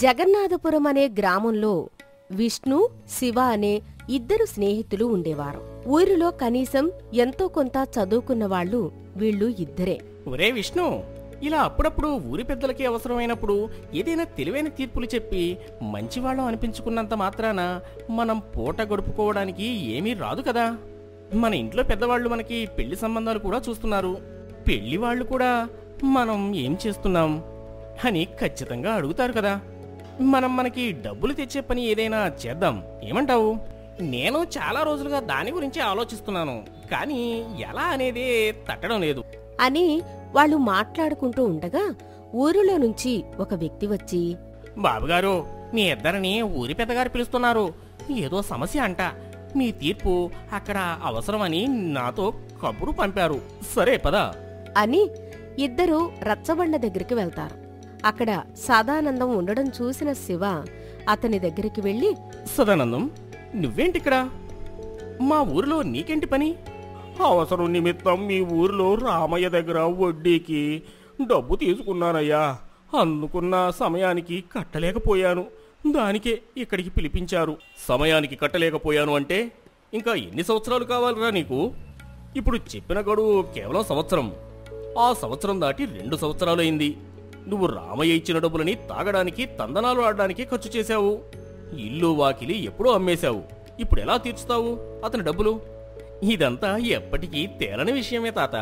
జగన్నాథపురం అనే గ్రామంలో విష్ణు, శివ అనే ఇద్దరు స్నేహితులు ఉండేవారు. ఊరిలో కనీసం ఎంతో కొంత చదువుకున్నవాళ్లు వీళ్ళు ఇద్దరే. ఒరే విష్ణు, ఇలా అప్పుడప్పుడు ఊరి పెద్దలకి అవసరమైనప్పుడు ఏదైనా తెలివైన తీర్పులు చెప్పి మంచివాళ్ళం అనిపించుకున్నంత మాత్రాన మనం పూట గడుపుకోవడానికి ఏమీ రాదు కదా. మన ఇంట్లో పెద్దవాళ్లు మనకి పెళ్లి సంబంధాలు కూడా చూస్తున్నారు. పెళ్లి వాళ్ళు కూడా మనం ఏం చేస్తున్నాం అని ఖచ్చితంగా అడుగుతారు కదా. మనకి డబ్బులు తెచ్చే పని ఏదైనా చేద్దాం, ఏమంటావు? నేను చాలా రోజులుగా దాని గురించి ఆలోచిస్తున్నాను, కానీ ఎలా అనేదే తట్టడం లేదు అని వాళ్ళు మాట్లాడుకుంటూ ఉండగా ఊరిలో నుంచి ఒక వ్యక్తి వచ్చి, బాబుగారు, మీ ఇద్దరిని ఊరి పెద్దగారు పిలుస్తున్నారు. ఏదో సమస్య అంట. మీ తీర్పు అక్కడ అవసరమని నాతో కబురు పంపారు. సరే పద అని ఇద్దరూ రచ్చబండ దగ్గరికి వెళ్తారు. అక్కడ సదానందం ఉండడం చూసిన శివ అతని దగ్గరికి వెళ్లి, సదానందం, నువ్వేంటిక్కడ? మా ఊరిలో నీకేంటి పని? అవసరం నిమిత్తం మీ ఊరిలో రామయ్య దగ్గర వడ్డీకి డబ్బు తీసుకున్నానయ్యా. అందుకున్న సమయానికి కట్టలేకపోయాను. దానికే ఇక్కడికి పిలిపించారు. సమయానికి కట్టలేకపోయాను అంటే ఇంకా ఎన్ని సంవత్సరాలు కావాలిరా నీకు? ఇప్పుడు చెప్పిన గడువు కేవలం సంవత్సరం. ఆ సంవత్సరం దాటి 2 సంవత్సరాలైంది. నువ్వు రామయ్య ఇచ్చిన డబ్బులని తాగడానికి, తందనాలు ఆడడానికి ఖర్చు చేశావు. ఇల్లు వాకిలి ఎప్పుడో అమ్మేశావు. ఇప్పుడు ఎలా తీర్చుతావు అతని డబ్బులు? ఇదంతా ఎప్పటికీ తేలని విషయమే తాత.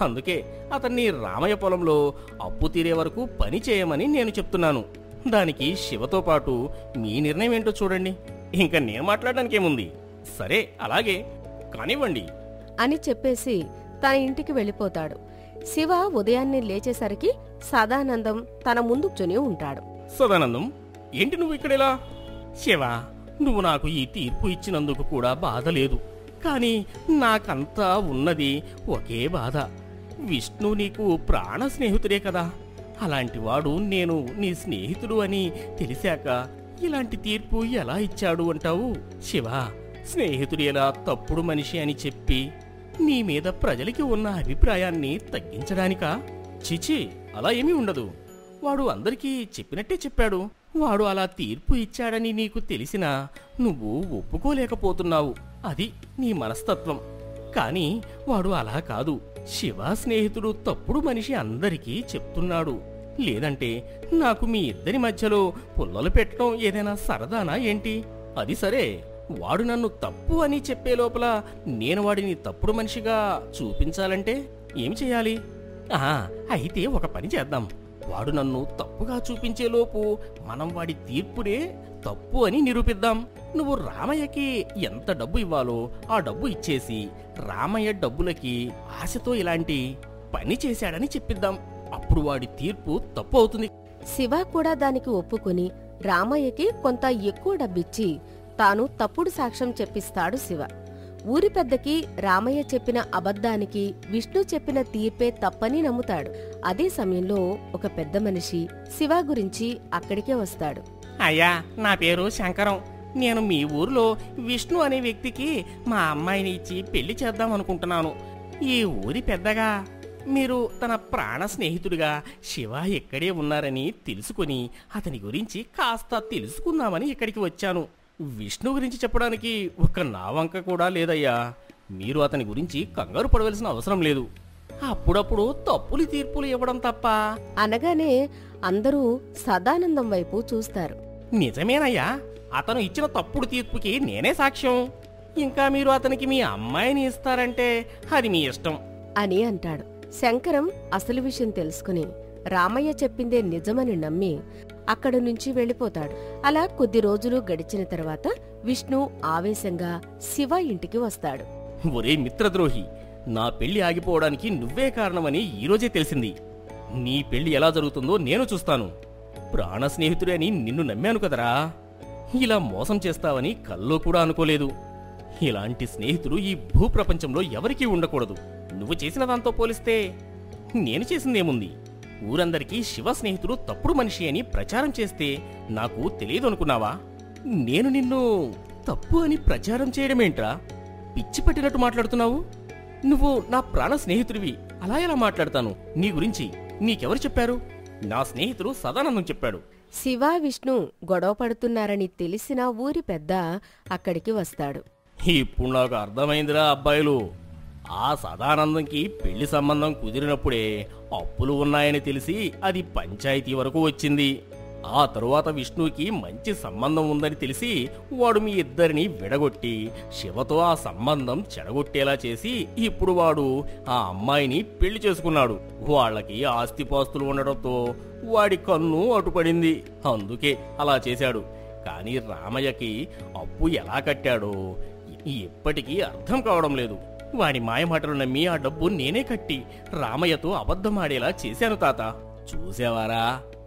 అందుకే అతన్ని రామయ్య పొలంలో అప్పు తీరే వరకు పని చేయమని నేను చెప్తున్నాను. దానికి శివతో పాటు మీ నిర్ణయం ఏంటో చూడండి. ఇంకా నేను మాట్లాడడానికేముంది? సరే అలాగే కానివ్వండి అని చెప్పేసి తన ఇంటికి వెళ్ళిపోతాడు. శివ ఉదయాన్నే లేచేసరికి సదానందం తన ముందు కూర్చొని ఉంటాడు. సదానందం, ఏంటి నువ్వు ఇక్కడెలా? శివ, నువ్వు నాకు ఈ తీర్పు ఇచ్చినందుకు కూడా బాధ లేదు, కానీ నాకంతా ఉన్నది ఒకే బాధ. విష్ణు నీకు ప్రాణ స్నేహితుడే కదా. అలాంటివాడు నేను నీ స్నేహితుడు అని తెలిసాక ఇలాంటి తీర్పు ఎలా ఇచ్చాడు అంటావు? శివ, స్నేహితుడు ఎలా తప్పుడు మనిషి అని చెప్పి నీ మీద ప్రజలకి ఉన్న అభిప్రాయాన్ని తగ్గించడానికా? చిచి, అలా ఏమీ ఉండదు. వాడు అందరికీ చెప్పినట్టే చెప్పాడు. వాడు అలా తీర్పు ఇచ్చాడని నీకు తెలిసినా నువ్వు ఒప్పుకోలేకపోతున్నావు. అది నీ మనస్తత్వం. కానీ వాడు అలా కాదు. శివ స్నేహితుడు తప్పుడు మనిషి అందరికీ చెప్తున్నాడు. లేదంటే నాకు మీ ఇద్దరి మధ్యలో పుల్లలు పెట్టడం ఏదైనా సరదానా ఏంటి? అది సరే, వాడు నన్ను తప్పు అని చెప్పే లోపల నేను వాడిని తప్పుడు మనిషిగా చూపించాలంటే ఏం చెయ్యాలి? అయితే ఒక పని చేద్దాం. వాడు నన్ను తప్పుగా చూపించేలోపు మనం వాడి తీర్పునే తప్పు అని నిరూపిద్దాం. నువ్వు రామయ్యకి ఎంత డబ్బు ఇవ్వాలో ఆ డబ్బు ఇచ్చేసి రామయ్య డబ్బులకి ఆశతో ఇలాంటి పని చేశాడని చెప్పిద్దాం. అప్పుడు వాడి తీర్పు తప్పు అవుతుంది. శివ కూడా దానికి ఒప్పుకుని రామయ్యకి కొంత ఎక్కువ డబ్బిచ్చి తాను తప్పుడు సాక్ష్యం చెప్పిస్తాడు శివ. ఊరి పెద్దకి రామయ్య చెప్పిన అబద్ధానికి విష్ణు చెప్పిన తీర్పే తప్పని నమ్ముతాడు. అదే సమయంలో ఒక పెద్ద మనిషి శివ గురించి అక్కడికే వస్తాడు. అయ్యా, నా పేరు శంకరం. నేను మీ ఊరిలో విష్ణు అనే వ్యక్తికి మా అమ్మాయిని ఇచ్చి పెళ్లి చేద్దాం అనుకుంటున్నాను. ఈ ఊరి పెద్దగా మీరు తన ప్రాణ స్నేహితుడిగా శివ ఎక్కడే ఉన్నారని తెలుసుకుని అతని గురించి కాస్త తెలుసుకుందామని ఇక్కడికి వచ్చాను. విష్ణు గురించి చెప్పడానికి ఒక్క నా వంక కూడా లేదయ్యా. మీరు అతని గురించి కంగారు పడవలసిన అవసరం లేదు. అప్పుడప్పుడు తప్పులు తీర్పులు ఇవ్వడం తప్ప అనగానే అందరూ సదానందం వైపు చూస్తారు. నిజమేనయ్యా, అతను ఇచ్చిన తప్పుడు తీర్పుకి నేనే సాక్ష్యం. ఇంకా మీరు అతనికి మీ అమ్మాయిని ఇస్తారంటే అది మీ ఇష్టం అని అంటాడు. శంకరం అసలు విషయం తెలుసుకుని రామయ్య చెప్పిందే నిజమని నమ్మి అక్కడి నుంచి వెళ్ళిపోతాడు. అలా కొద్ది రోజులు గడిచిన తర్వాత విష్ణు ఆవేశంగా శివ ఇంటికి వస్తాడు. ఒరే మిత్రద్రోహి, నా పెళ్లి ఆగిపోవడానికి నువ్వే కారణమని ఈరోజే తెలిసింది. నీ పెళ్లి ఎలా జరుగుతుందో నేను చూస్తాను. ప్రాణ స్నేహితుడే అని నిన్ను నమ్మాను కదరా. ఇలా మోసం చేస్తావని కల్లో కూడా అనుకోలేదు. ఇలాంటి స్నేహితుడు ఈ భూప్రపంచంలో ఎవరికీ ఉండకూడదు. నువ్వు చేసిన దాంతో పోలిస్తే నేను చేసిందేముంది? ఊరందరికీ శివ స్నేహితుడు తప్పుడు మనిషి అని ప్రచారం చేస్తే నాకు తెలియదు అనుకున్నావా? నేను నిన్ను తప్పు అని ప్రచారం చేయడమేంట్రా? పిచ్చి పట్టినట్టు మాట్లాడుతున్నావు. నువ్వు నా ప్రాణ స్నేహితుడివి. అలా ఎలా మాట్లాడతాను? నీ గురించి నీకెవరు చెప్పారు? నా స్నేహితుడు సదానందం చెప్పాడు. శివ విష్ణు గొడవ పడుతున్నారని తెలిసిన ఊరి పెద్ద అక్కడికి వస్తాడు. ఇప్పుడు నాకు అర్థమైందిరా అబ్బాయిలు, ఆ సదానందంకి పెళ్లి సంబంధం కుదిరినప్పుడే అప్పులు ఉన్నాయని తెలిసి అది పంచాయతీ వరకు వచ్చింది. ఆ తరువాత విష్ణుకి మంచి సంబంధం ఉందని తెలిసి వాడు మీ ఇద్దరిని విడగొట్టి శివతో ఆ సంబంధం చెడగొట్టేలా చేసి ఇప్పుడు వాడు ఆ అమ్మాయిని పెళ్లి చేసుకున్నాడు. వాళ్ళకి ఆస్తిపాస్తులు ఉండడంతో వాడి కన్ను అటుపడింది, అందుకే అలా చేశాడు. కానీ రామయ్యకి అప్పు ఎలా కట్టాడో ఇప్పటికీ అర్థం కావడం లేదు. వాడి మాయమాటలు నమ్మి ఆ డబ్బు నేనే కట్టి రామయ్యతో అబద్ధమాడేలా చేశాను తాత. చూసేవారా,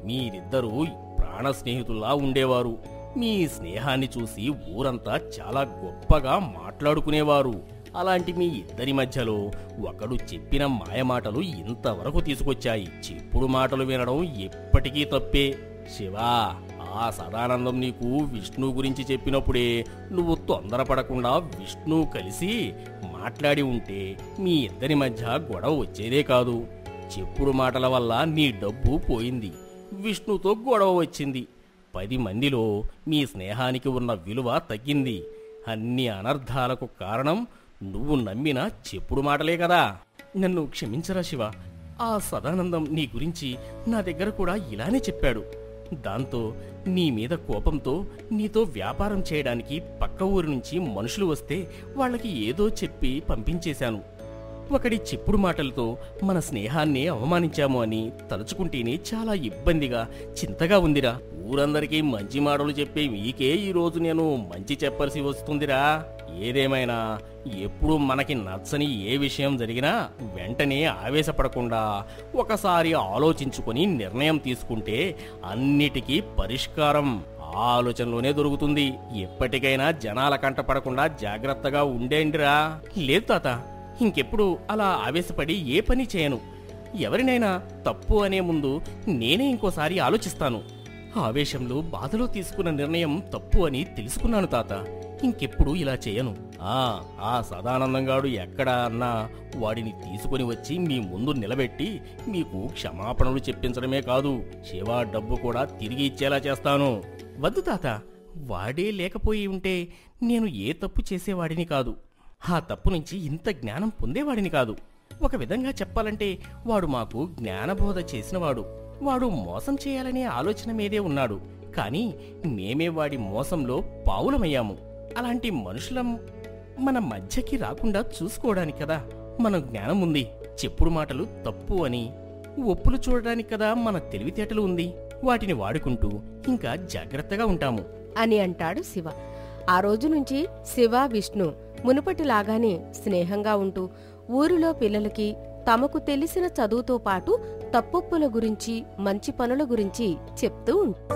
మీరిద్దరూ ప్రాణ స్నేహితుల్లా ఉండేవారు. మీ స్నేహాన్ని చూసి ఊరంతా చాలా గొప్పగా మాట్లాడుకునేవారు. అలాంటి మీ ఇద్దరి మధ్యలో ఒకడు చెప్పిన మాయమాటలు ఇంతవరకు తీసుకొచ్చాయి. చెప్పుడు మాటలు వినడం ఎప్పటికీ తప్పే. శివా, ఆ సదానందం నీకు విష్ణు గురించి చెప్పినప్పుడే నువ్వు తొందరపడకుండా విష్ణు కలిసి మాట్లాడి ఉంటే మీ ఇద్దరి మధ్య గొడవ వచ్చేదే కాదు. చెప్పుడు మాటల వల్ల నీ డబ్బు పోయింది, విష్ణుతో గొడవ వచ్చింది. 10 మందిలో మీ స్నేహానికి ఉన్న విలువ తగ్గింది. అన్ని అనర్థాలకు కారణం నువ్వు నమ్మిన చెప్పుడు మాటలే కదా. నన్ను క్షమించరా శివ, ఆ సదానందం నీ గురించి నా దగ్గర కూడా ఇలానే చెప్పాడు. దాంతో నీ మీద కోపంతో నీతో వ్యాపారం చేయడానికి పక్క ఊరి నుంచి మనుషులు వస్తే వాళ్ళకి ఏదో చెప్పి పంపించేశాను. ఒకడి చెప్పుడు మాటలతో మన స్నేహాన్ని అవమానించాము అని తలుచుకుంటేనే చాలా ఇబ్బందిగా, చింతగా ఉందిరా. ఊరందరికీ మంచి మాటలు చెప్పే మీకే ఈరోజు నేను మంచి చెప్పాల్సి వస్తుందిరా. ఏదేమైనా ఎప్పుడు మనకి నచ్చని ఏ విషయం జరిగినా వెంటనే ఆవేశపడకుండా ఒకసారి ఆలోచించుకొని నిర్ణయం తీసుకుంటే అన్నిటికీ పరిష్కారం ఆలోచనలోనే దొరుకుతుంది. ఎప్పటికైనా జనాల కంటపడకుండా జాగ్రత్తగా ఉండేండిరా. లేదు తాత, ఇంకెప్పుడు అలా ఆవేశపడి ఏ పని చేయను. ఎవరినైనా తప్పు అనే ముందు నేనే ఇంకోసారి ఆలోచిస్తాను. ఆవేశంలో బాధలో తీసుకున్న నిర్ణయం తప్పు అని తెలుసుకున్నాను తాత. ఇంకెప్పుడు ఇలా చేయను. ఆ సదానందంగాడు ఎక్కడా అన్నా వాడిని తీసుకుని వచ్చి మీ ముందు నిలబెట్టి మీకు క్షమాపణలు చెప్పించడమే కాదు, శివ డబ్బు కూడా తిరిగి ఇచ్చేలా చేస్తాను. వద్దు తాత, వాడే లేకపోయి ఉంటే నేను ఏ తప్పు చేసేవాడిని కాదు. ఆ తప్పు నుంచి ఇంత జ్ఞానం పొందేవాడిని కాదు. ఒక విధంగా చెప్పాలంటే వాడు మాకు జ్ఞానబోధ చేసినవాడు. వాడు మోసం చేయాలనే ఆలోచన మీదే ఉన్నాడు, కానీ మేమే వాడి మోసంలో పావులమయ్యాము. అలాంటి మనుషులం మన మధ్యకి రాకుండా చూసుకోవడానికి కదా మన జ్ఞానం ఉంది. చెప్పుడు మాటలు తప్పు అని ఒప్పులు చూడడానికి కదా మన తెలివితేటలు ఉంది. వాటిని వాడుకుంటూ ఇంకా జాగ్రత్తగా ఉంటాము అని అంటాడు శివ. ఆ రోజు నుంచి శివ, విష్ణు మునుపటిలాగానే స్నేహంగా ఉంటూ ఊరిలో పిల్లలకి తమకు తెలిసిన చదువుతో పాటు తప్పొప్పుల గురించి, మంచి పనుల గురించి చెప్తూ ఉంటారు.